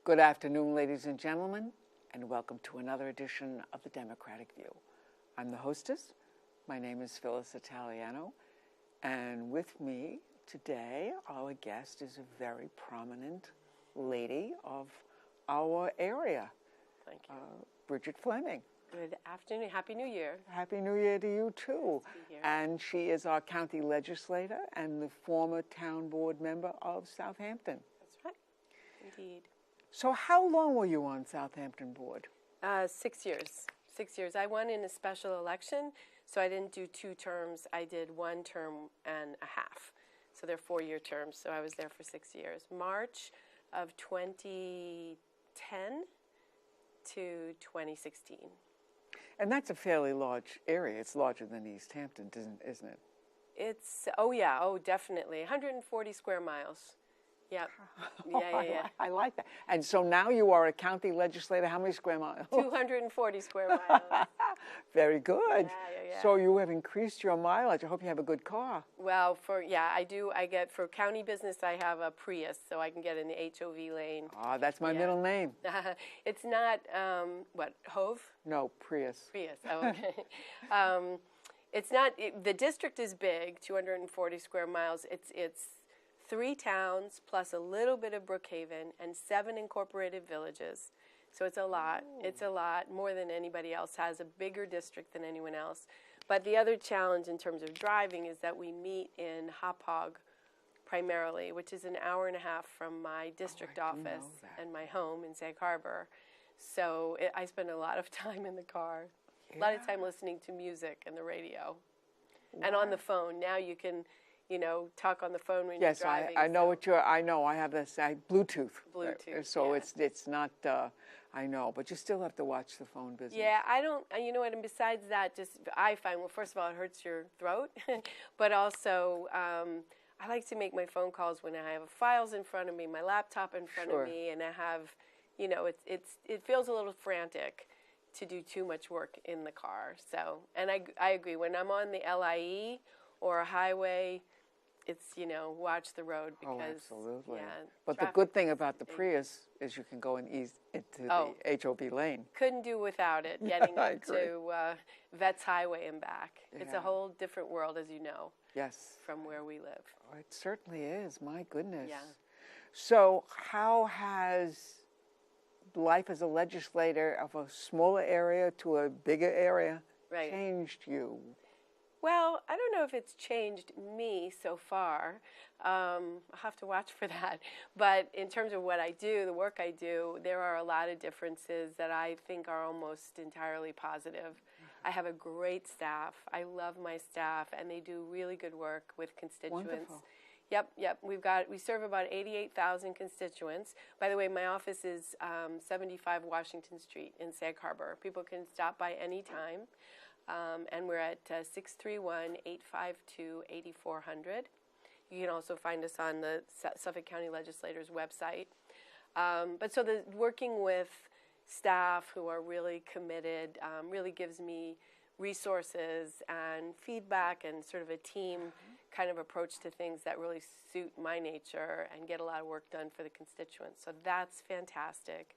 Good afternoon, ladies and gentlemen, and welcome to another edition of the Democratic View. I'm the hostess. My name is Phyllis Italiano, and with me today, our guest is a very prominent lady of our area. Thank you. Bridget Fleming. Good afternoon. Happy New Year. Happy New Year to you, too. Nice to be here. And she is our county legislator and the former town board member of Southampton. That's right. Indeed. So how long were you on Southampton board? 6 years. 6 years. I won in a special election, so I didn't do 2 terms. I did 1 term and a half. So they're 4-year terms, so I was there for 6 years. March of 2010 to 2016. And that's a fairly large area. It's larger than East Hampton, isn't it? It's, definitely. 140 square miles. Yep. Yeah. I like that. And so now you are a county legislator. How many square miles? 240 square miles. Very good. Yeah. So you have increased your mileage. I hope you have a good car. Well, I do. I get, for county business, I have a Prius, so I can get in the HOV lane. Ah, that's my middle name. It's not, Hove? No, Prius. Prius, oh, okay. It's not, the district is big, 240 square miles. It's 3 towns plus a little bit of Brookhaven and 7 incorporated villages. So it's a lot. Ooh. It's a lot, more than anybody else has, a bigger district than anyone else. But the other challenge in terms of driving is that we meet in Hauppauge primarily, which is an hour and a half from my district office and my home in Sag Harbor. So I spend a lot of time in the car, a lot of time listening to music and the radio. Wow. And on the phone. Now you can, talk on the phone when you're driving. Yes, I know what I know. I have this Bluetooth. So yeah. it's not, I know, but you still have to watch the phone business. Yeah, I don't, and besides that, I find, well, first of all, it hurts your throat, but also, I like to make my phone calls when I have files in front of me, my laptop in front of me, and I have, it feels a little frantic to do too much work in the car. So, and I agree, when I'm on the LIE or a highway, it's, watch the road because, absolutely. Yeah, but the good thing about the Prius is you can go into the HOV lane. Couldn't do without it, getting up to Vets Highway and back. Yeah. It's a whole different world, as you know. Yes. From where we live. Oh, it certainly is, my goodness. Yeah. So how has life as a legislator of a smaller area to a bigger area changed you? Well, I don't know if it's changed me so far. I'll have to watch for that. But in terms of what I do, the work I do, there are a lot of differences that I think are almost entirely positive. I have a great staff. I love my staff, and they do really good work with constituents. Wonderful. Yep. We serve about 88,000 constituents. By the way, my office is 75 Washington Street in Sag Harbor. People can stop by any time. And we're at 631-852-8400. You can also find us on the Suffolk County Legislator's website. But so working with staff who are really committed really gives me resources and feedback and sort of a team kind of approach to things that really suit my nature and get a lot of work done for the constituents. So that's fantastic.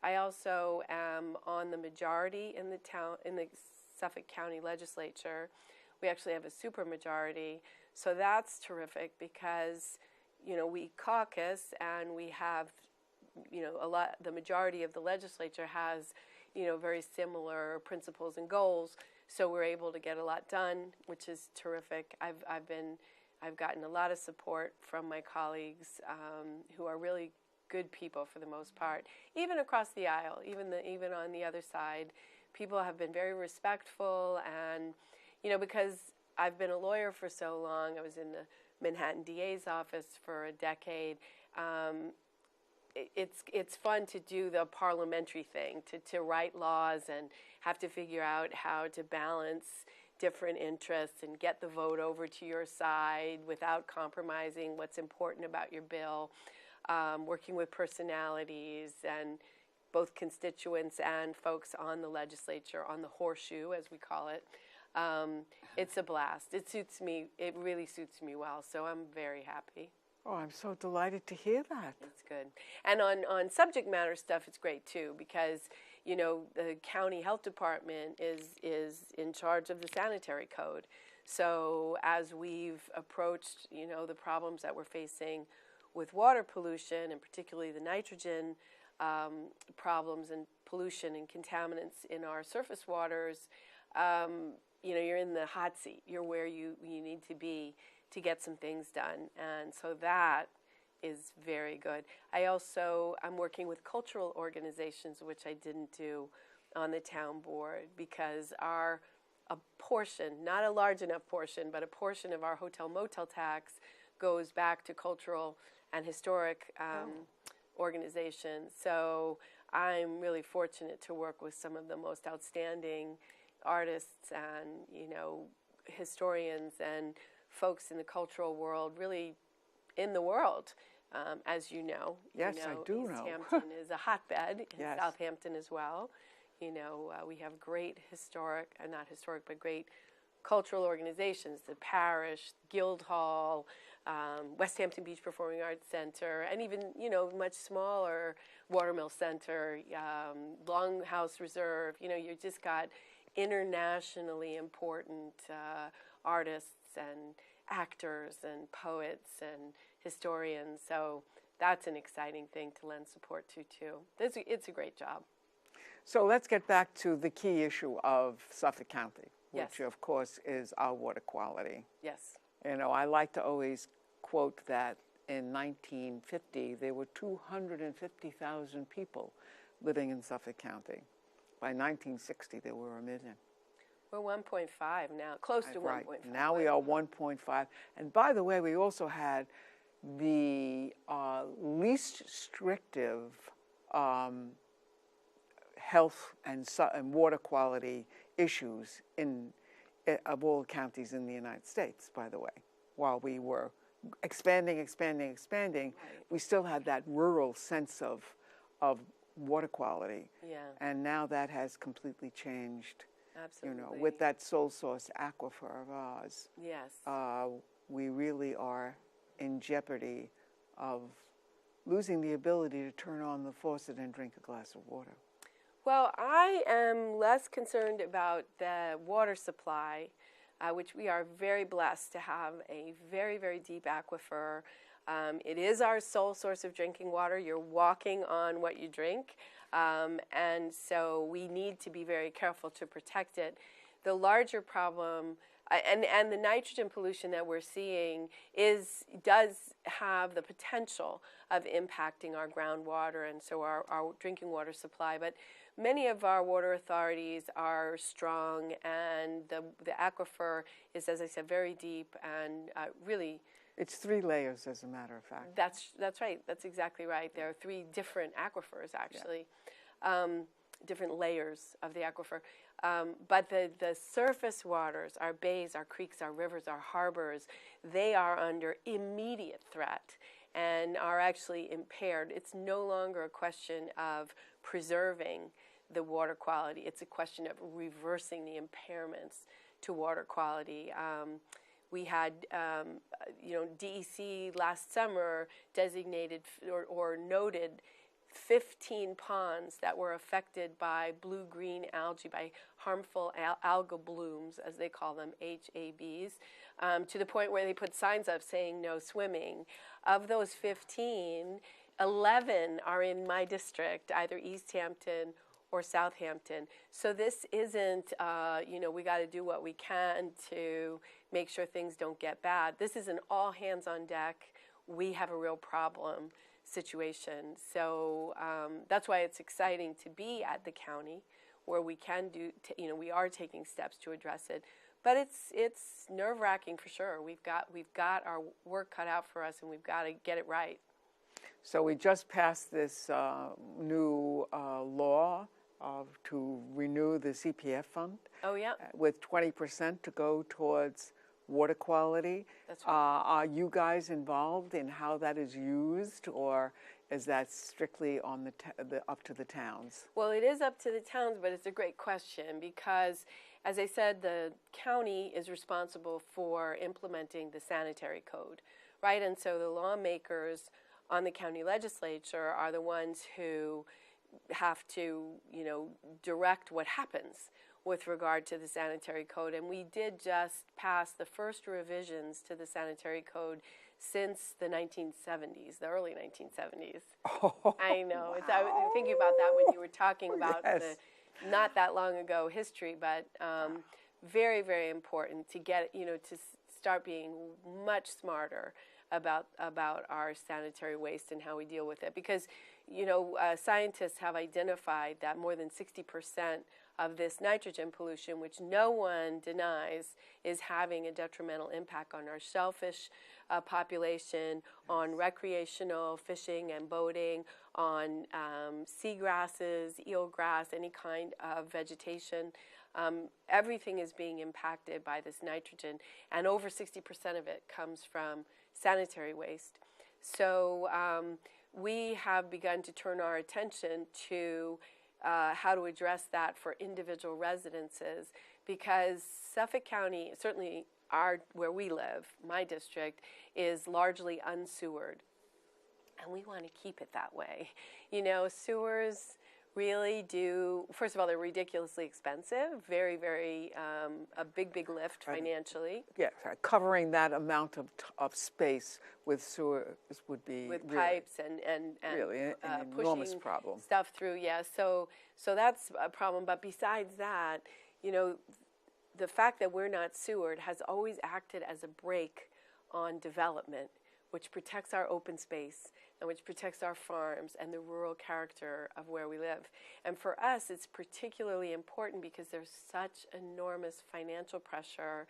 I also am on the majority in the Suffolk County Legislature. We actually have a supermajority, so that's terrific because, we caucus and we have, the majority of the legislature has, very similar principles and goals, so we're able to get a lot done, which is terrific. I've gotten a lot of support from my colleagues who are really good people for the most part, even across the aisle, even on the other side. People have been very respectful, and, because I've been a lawyer for so long, I was in the Manhattan DA's office for a decade, it's fun to do the parliamentary thing, to write laws and have to figure out how to balance different interests and get the vote over to your side without compromising what's important about your bill, working with personalities and both constituents and folks on the legislature, on the horseshoe, as we call it. It's a blast. It suits me. It really suits me well, so I'm very happy. Oh, I'm so delighted to hear that. It's good. And on subject matter stuff, it's great too, because, you know, the county health department is in charge of the Sanitary Code. So as we've approached, you know, the problems that we're facing with water pollution, and particularly the nitrogen problems and pollution and contaminants in our surface waters, you know, you're in the hot seat. You're where you need to be to get some things done. And so that is very good. I'm working with cultural organizations, which I didn't do on the town board, because a portion, not a large enough portion, but a portion of our hotel motel tax goes back to cultural and historic organizations. So I'm really fortunate to work with some of the most outstanding artists and, you know, historians and folks in the cultural world, really in the world, as you know. Yes, you know, I do East know. Hampton is a hotbed, and Yes. Southampton as well. You know, we have great great cultural organizations, the Parish, Guildhall, West Hampton Beach Performing Arts Center, and even, you know, much smaller Watermill Center, Longhouse Reserve. You know, you just got internationally important artists and actors and poets and historians. So that's an exciting thing to lend support to too. It's a great job. So let's get back to the key issue of Suffolk County, which Yes. of course is our water quality. Yes. You know, I like to always quote that in 1950 there were 250,000 people living in Suffolk County. By 1960 there were 1 million. We're 1.5 now, close to Right. 1.5. Now we are 1.5. And by the way, we also had the least restrictive health and water quality issues of all counties in the United States, by the way. While we were expanding, Right. we still had that rural sense of water quality. Yeah, And now that has completely changed. absolutely. You know, with that sole source aquifer of ours, Yes. we really are in jeopardy of losing the ability to turn on the faucet and drink a glass of water. Well, I am less concerned about the water supply, which we are very blessed to have a very, very deep aquifer. It is our sole source of drinking water. You're walking on what you drink. And so we need to be very careful to protect it. The larger problem, and the nitrogen pollution that we're seeing does have the potential of impacting our groundwater and so our drinking water supply. But many of our water authorities are strong, and the aquifer is, as I said, very deep and really. It's 3 layers, as a matter of fact. That's right. That's exactly right. There are 3 different aquifers, actually, different layers of the aquifer. But the surface waters, our bays, our creeks, our rivers, our harbors, they are under immediate threat and are actually impaired. It's no longer a question of preserving the water quality. It's a question of reversing the impairments to water quality. We had, DEC last summer designated or noted 15 ponds that were affected by blue-green algae, by harmful algal blooms, as they call them, HABs, to the point where they put signs up saying no swimming. Of those 15, 11 are in my district, either East Hampton or Southampton. So this isn't, we got to do what we can to make sure things don't get bad. This is an all hands on deck. We have a real problem situation. So that's why it's exciting to be at the county, where we can we are taking steps to address it. But it's nerve-wracking for sure. We've got our work cut out for us, and we've got to get it right. So we just passed this new law to renew the CPF fund. Oh, yeah. With 20% to go towards water quality. That's right. Are you guys involved in how that is used, or is that strictly on up to the towns? Well, it is up to the towns, but it's a great question because, as I said, the county is responsible for implementing the Sanitary Code, right? And so the lawmakers on the county legislature are the ones who have to, direct what happens with regard to the Sanitary Code. And we did just pass the first revisions to the Sanitary Code since the 1970s, the early 1970s. Oh, I know. wow. I was thinking about that when you were talking about Yes. the not that long ago history, but very, very important to get, to start being much smarter about our sanitary waste and how we deal with it. Because, scientists have identified that more than 60% of this nitrogen pollution, which no one denies, is having a detrimental impact on our shellfish population, on recreational fishing and boating, on seagrasses, eelgrass, any kind of vegetation. Everything is being impacted by this nitrogen, and over 60% of it comes from sanitary waste. So we have begun to turn our attention to how to address that for individual residences, because Suffolk County, certainly where we live, my district, is largely unsewered, and we want to keep it that way. Sewers really do, first of all, they're ridiculously expensive, very, very, a big lift financially. Yes, covering that amount of space with sewers would be With really, pipes and really an enormous pushing problem. stuff through, yeah. So that's a problem. But besides that, the fact that we're not sewered has always acted as a brake on development, which protects our open space and which protects our farms and the rural character of where we live. And for us, it's particularly important because there's such enormous financial pressure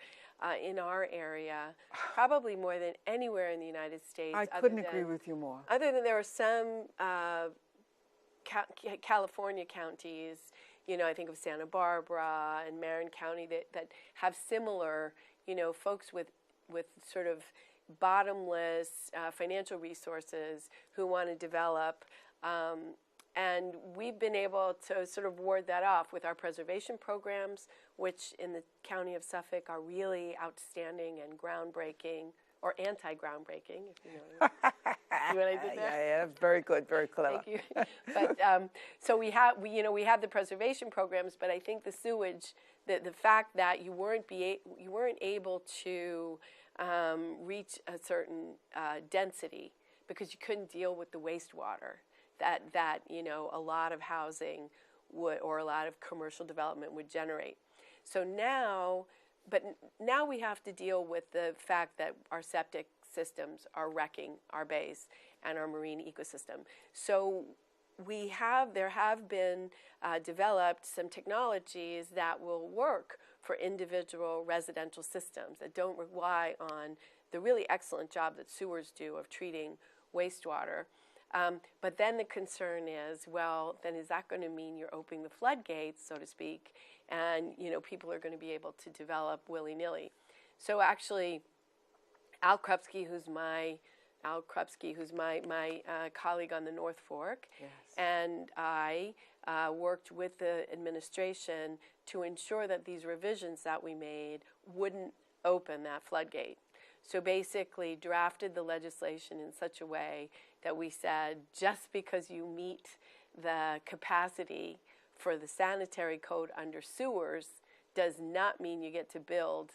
in our area, probably more than anywhere in the United States. I couldn't agree with you more. Other than there are some California counties, I think of Santa Barbara and Marin County that have similar, folks with sort of bottomless financial resources who want to develop. And we've been able to sort of ward that off with our preservation programs, which in the county of Suffolk are really outstanding and groundbreaking, or anti-groundbreaking, if you know. See what I did there? Yeah, very good, very clever. Thank you. But so we have the preservation programs, but I think the sewage, the fact that you weren't able to reach a certain density because you couldn't deal with the wastewater that a lot of housing would, or a lot of commercial development would generate. So now we have to deal with the fact that our septic systems are wrecking our bays and our marine ecosystem. So there have been developed some technologies that will work for individual residential systems that don't rely on the really excellent job that sewers do of treating wastewater. But then the concern is, well, then is that going to mean you're opening the floodgates, so to speak, and people are going to be able to develop willy-nilly? So actually, Al Krupski, who's my colleague on the North Fork, Yes. and I worked with the administration to ensure that these revisions that we made wouldn't open that floodgate. So basically drafted the legislation in such a way that we said, just because you meet the capacity for the sanitary code under sewers does not mean you get to build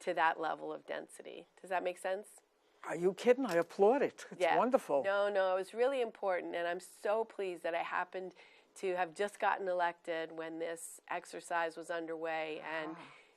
to that level of density. Does that make sense? Are you kidding? I applaud it. It's wonderful. No, it was really important, and I'm so pleased that I happened to have just gotten elected when this exercise was underway, and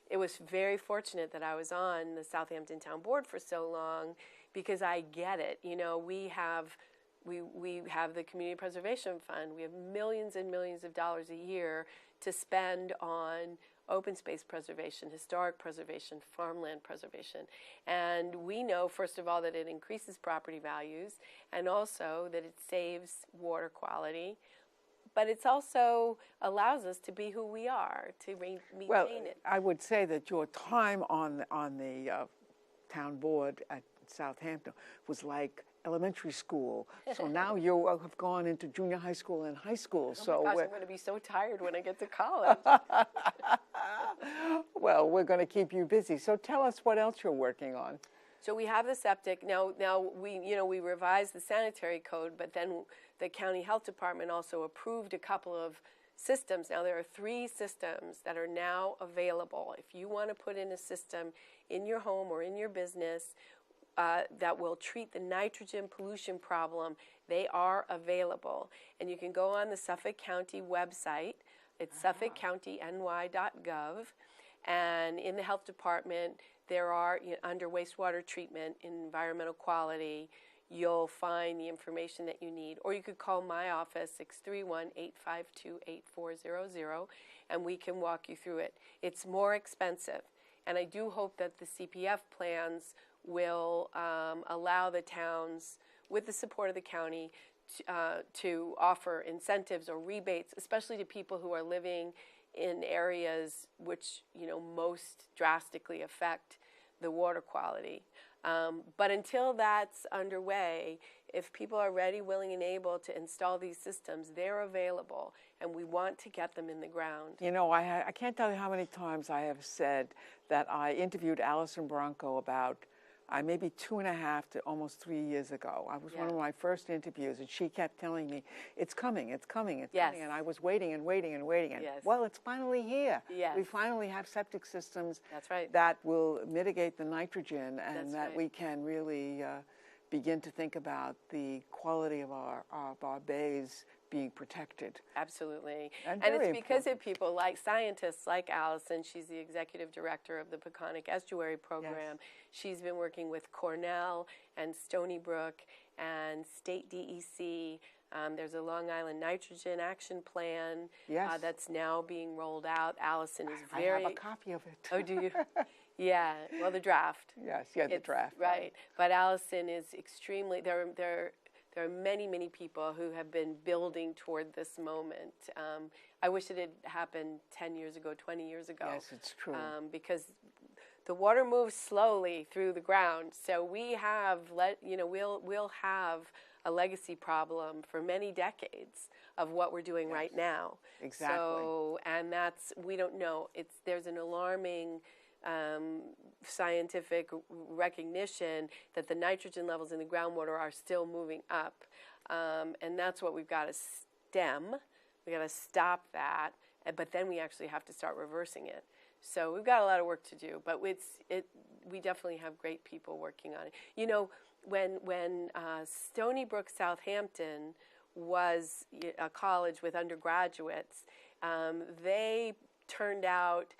it was very fortunate that I was on the Southampton Town Board for so long, because I get it. We have the Community Preservation Fund. We have millions and millions of dollars a year to spend on open space preservation, historic preservation, farmland preservation. And we know, first of all, that it increases property values, and also that it saves water quality. But it also allows us to be who we are, to maintain it. I would say that your time on the town board at Southampton was like elementary school. So now you have gone into junior high school and high school. Oh my gosh, I'm going to be so tired when I get to college. Well, we're going to keep you busy. So tell us what else you're working on. So we have the septic now. We revised the sanitary code, but then the county health department also approved a couple of systems. Now there are 3 systems that are now available. If you want to put in a system in your home or in your business that will treat the nitrogen pollution problem, they are available. And you can go on the Suffolk County website. It's suffolkcountiny.gov. And in the health department, there are, under wastewater treatment, environmental quality, you'll find the information that you need. Or you could call my office, 631-852-8400, and we can walk you through it. It's more expensive. And I do hope that the CPF plans will allow the towns, with the support of the county, to offer incentives or rebates, especially to people who are living in areas which most drastically affect the water quality. But until that's underway, if people are ready, willing, and able to install these systems, they're available, and we want to get them in the ground. I can't tell you how many times I have said that I interviewed Alison Bronco about maybe 2.5 to almost 3 years ago. I was one of my first interviews, and she kept telling me, it's coming, it's coming, it's coming. And I was waiting and waiting and waiting. And, well, it's finally here. Yes. We finally have septic systems That's right. that will mitigate the nitrogen, and That's that right. we can really begin to think about the quality of our bays being protected. Absolutely. And it's because of people like scientists like Allison. She's the executive director of the Peconic Estuary Program. Yes. She's been working with Cornell and Stony Brook and State DEC. There's a Long Island Nitrogen Action Plan that's now being rolled out. Allison is I have a copy of it. Oh, do you? Yeah, well, the draft. Yes, the draft. Right. But Allison is extremely, there are many, many people who have been building toward this moment. I wish it had happened 10 years ago, 20 years ago. Yes, it's true. Because the water moves slowly through the ground. So we have, we'll have a legacy problem for many decades of what we're doing right now. Exactly. So, and we don't know. There's an alarming scientific recognition that the nitrogen levels in the groundwater are still moving up. And that's what we've got to stem. We've got to stop that. But then we actually have to start reversing it. So we've got a lot of work to do. But we definitely have great people working on it. When Stony Brook, Southampton was a college with undergraduates, they turned out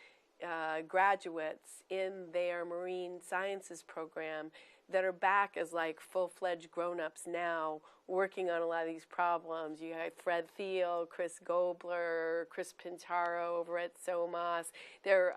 graduates in their marine sciences program that are back as like full-fledged grown-ups now working on a lot of these problems. You have Fred Thiel, Chris Gobler, Chris Pintaro over at SOMAS. There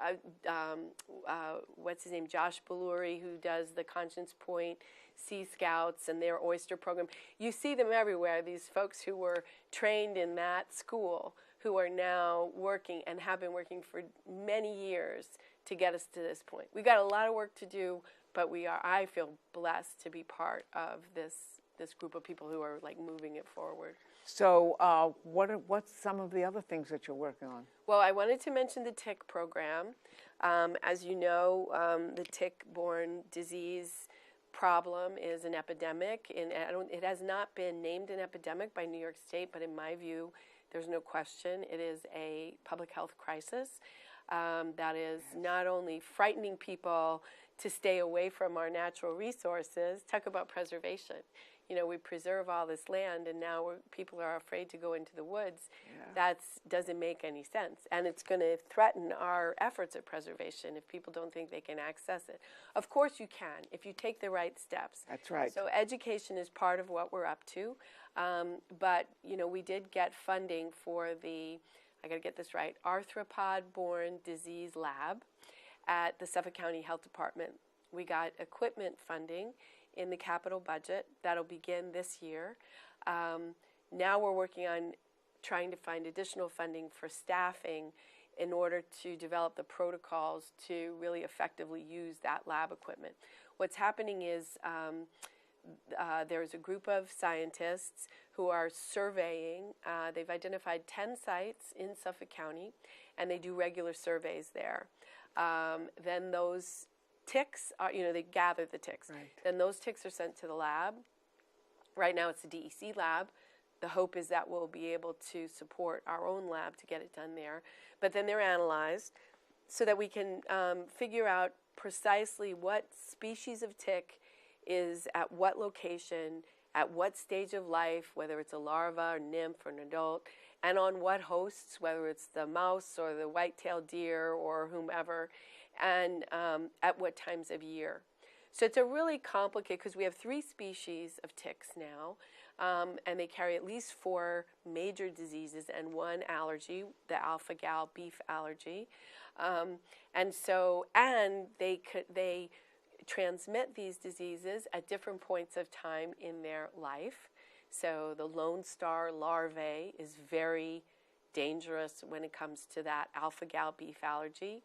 what's his name, Josh Belluri, who does the Conscience Point Sea Scouts and their oyster program. You see them everywhere, these folks who were trained in that school who are now working and have been working for many years to get us to this point. We've got a lot of work to do, but I feel blessed to be part of this group of people who are like moving it forward. So what's some of the other things that you're working on? Well, I wanted to mention the tick program. As you know, the tick-borne disease problem is an epidemic. It has not been named an epidemic by New York State, but in my view, there's no question it is a public health crisis that is not only frightening people to stay away from our natural resources. Talk about preservation. We preserve all this land, and now people are afraid to go into the woods. Yeah. That doesn't make any sense, and it's going to threaten our efforts at preservation if people don't think they can access it. Of course you can, if you take the right steps. That's right. So education is part of what we're up to, but we did get funding for I got to get this right, arthropod-borne disease lab at the Suffolk County Health Department. We got equipment funding in the capital budget. That'll begin this year. Now we're working on trying to find additional funding for staffing in order to develop the protocols to really effectively use that lab equipment. What's happening is there's a group of scientists who are surveying. They've identified 10 sites in Suffolk County, and they do regular surveys there. Then those ticks are, they gather the ticks. Right. Then those ticks are sent to the lab. Right now it's the DEC lab. The hope is that we'll be able to support our own lab to get it done there. But then they're analyzed so that we can figure out precisely what species of tick is at what location, at what stage of life, whether it's a larva or nymph or an adult, and on what hosts, whether it's the mouse or the white-tailed deer or whomever, and at what times of year. So it's a really complicated, because we have 3 species of ticks now, and they carry at least 4 major diseases and 1 allergy, the alpha-gal beef allergy. And they transmit these diseases at different points of time in their life. So the Lone Star larvae is very dangerous when it comes to that alpha-gal beef allergy,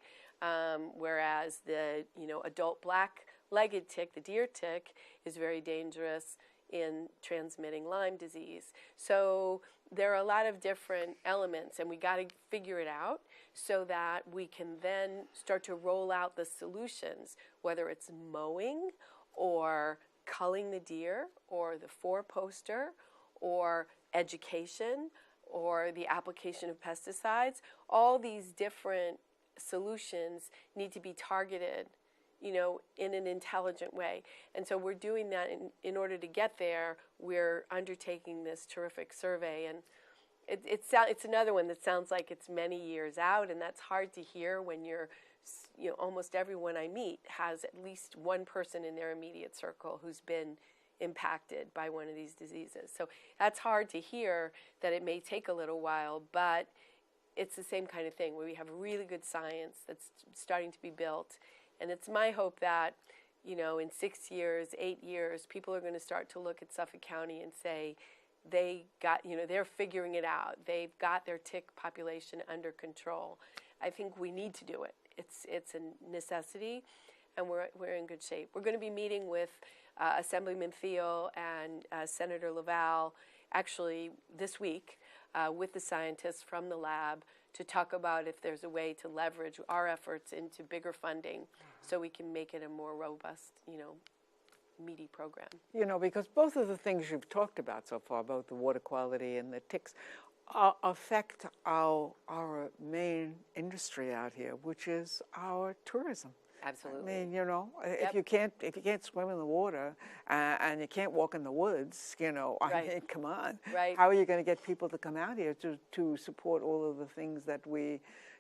whereas the adult black-legged tick, the deer tick, is very dangerous in transmitting Lyme disease. So there are a lot of different elements, and we got to figure it out so that we can then start to roll out the solutions, whether it's mowing or culling the deer or the 4-poster or education or the application of pesticides. All these different solutions need to be targeted, in an intelligent way. And so we're doing that in order to get there. We're undertaking this terrific survey, and it's another one that sounds like it's many years out, and that's hard to hear when you're, almost everyone I meet has at least one person in their immediate circle who's been impacted by one of these diseases. So that's hard to hear, that it may take a little while, but it's the same kind of thing where we have really good science that's starting to be built. And it's my hope that, in 6 years, 8 years, people are going to start to look at Suffolk County and say, they got, they're figuring it out. They've got their tick population under control. I think we need to do it. It's a necessity, and we're in good shape. We're going to be meeting with Assemblyman Thiel and Senator Laval actually this week with the scientists from the lab to talk about if there's a way to leverage our efforts into bigger funding so we can make it a more robust, meaty program. Because both of the things you've talked about so far, both the water quality and the ticks, affect our main industry out here, which is our tourism. Absolutely. I mean, if you can't swim in the water and you can't walk in the woods, I mean, come on. Right. How are you going to get people to come out here to support all of the things that we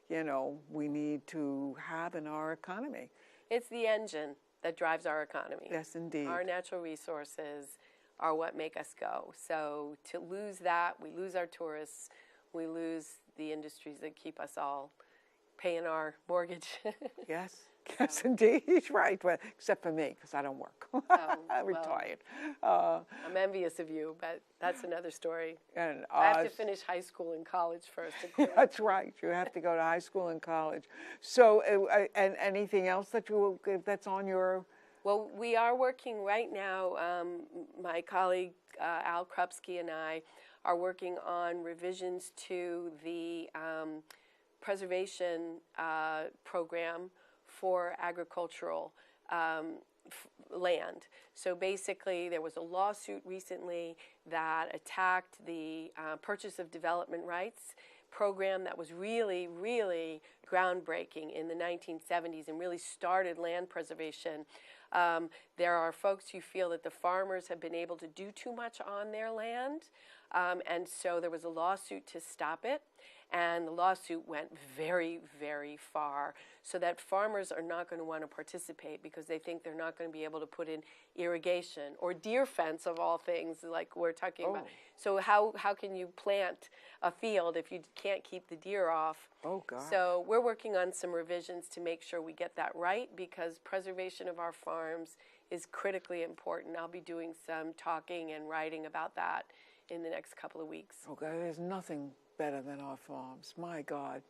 need to have in our economy? It's the engine that drives our economy. Yes, indeed. Our natural resources are what make us go. So to lose that, we lose our tourists, we lose the industries that keep us all paying our mortgage. Yes. Yes, indeed. He's right. Well, except for me, because I don't work. I'm retired. I'm envious of you, but that's another story. And I have to finish high school and college first. That's right. You have to go to high school and college. So, and anything else that's on your? Well, we are working right now. My colleague Al Krupski and I are working on revisions to the preservation program for agricultural land. So basically, there was a lawsuit recently that attacked the purchase of development rights program that was really, really groundbreaking in the 1970s and really started land preservation. There are folks who feel that the farmers have been able to do too much on their land, and so there was a lawsuit to stop it. And the lawsuit went very, very far, so that farmers are not going to want to participate because they think they're not going to be able to put in irrigation or deer fence, of all things, like we're talking about. So how can you plant a field if you can't keep the deer off? Oh, God. So we're working on some revisions to make sure we get that right, because preservation of our farms is critically important. I'll be doing some talking and writing about that in the next couple of weeks. Okay, there's nothing better than our farms. My God.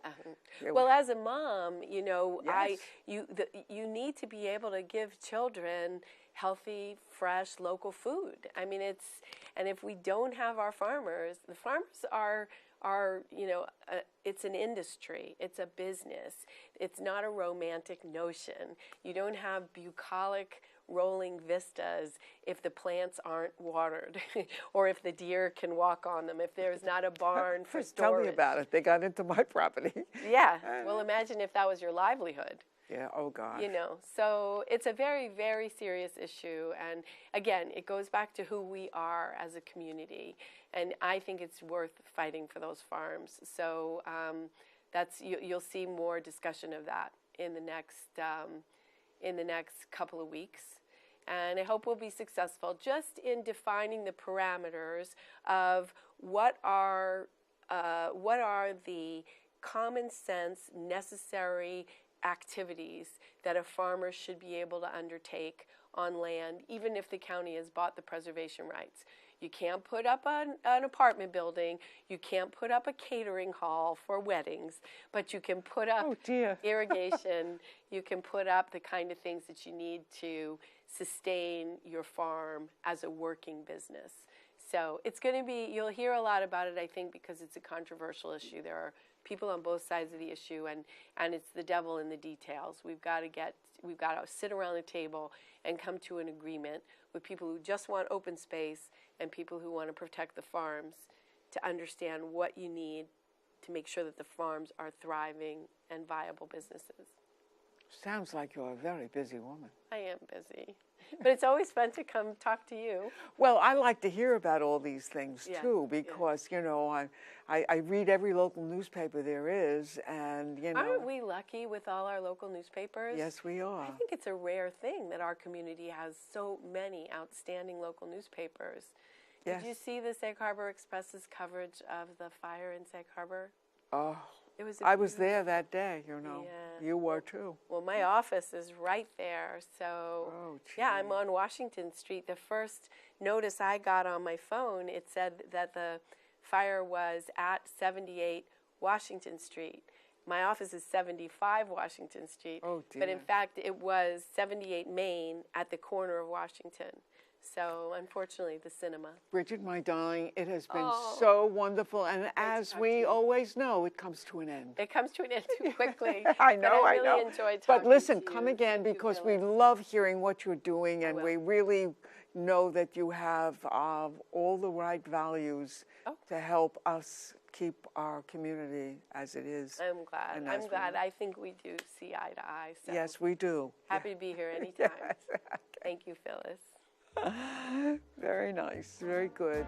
Well, as a mom, Yes. you need to be able to give children healthy, fresh, local food. I mean, and if we don't have our farmers, the farmers are are, it's an industry, it's a business. It's not a romantic notion. You don't have bucolic rolling vistas if the plants aren't watered or if the deer can walk on them, if there's not a barn for storage. Tell me about it. They got into my property. Yeah. Well, imagine if that was your livelihood. Yeah, oh gosh. So it's a very, very serious issue. And again, it goes back to who we are as a community. And I think it's worth fighting for those farms. So you'll see more discussion of that in the next couple of weeks. And I hope we'll be successful just in defining the parameters of what are the common sense necessary activities that a farmer should be able to undertake on land, even if the county has bought the preservation rights. You can't put up an apartment building, you can't put up a catering hall for weddings, but you can put up irrigation, you can put up the kind of things that you need to sustain your farm as a working business. So it's going to be, you'll hear a lot about it, I think, because it's a controversial issue. There are people on both sides of the issue, and it's the devil in the details. We've got to sit around the table and come to an agreement with people who just want open space and people who want to protect the farms, to understand what you need to make sure that the farms are thriving and viable businesses. Sounds like you're a very busy woman. I am busy. But it's always fun to come talk to you. Well, I like to hear about all these things, too, because, I read every local newspaper there is, and, Aren't we lucky with all our local newspapers? Yes, we are. I think it's a rare thing that our community has so many outstanding local newspapers. Yes. Did you see the Sag Harbor Express's coverage of the fire in Sag Harbor? Oh, it was I was there that day, Yeah. You were, too. Well, my office is right there, so I'm on Washington Street. The first notice I got on my phone, it said that the fire was at 78 Washington Street. My office is 75 Washington Street, but in fact it was 78 Main at the corner of Washington. So, unfortunately, the cinema. Bridget, my darling, it has been so wonderful, and as we always know, it comes to an end. It comes to an end too quickly. I know, I really enjoyed talking But listen, to you. come again, because we love hearing what you're doing, and we really know that you have all the right values to help us keep our community as it is. I'm glad. I'm glad. I think we do see eye to eye. So. Yes, we do. Happy to be here anytime. Yes. Okay. Thank you, Phyllis. Very nice. Very good.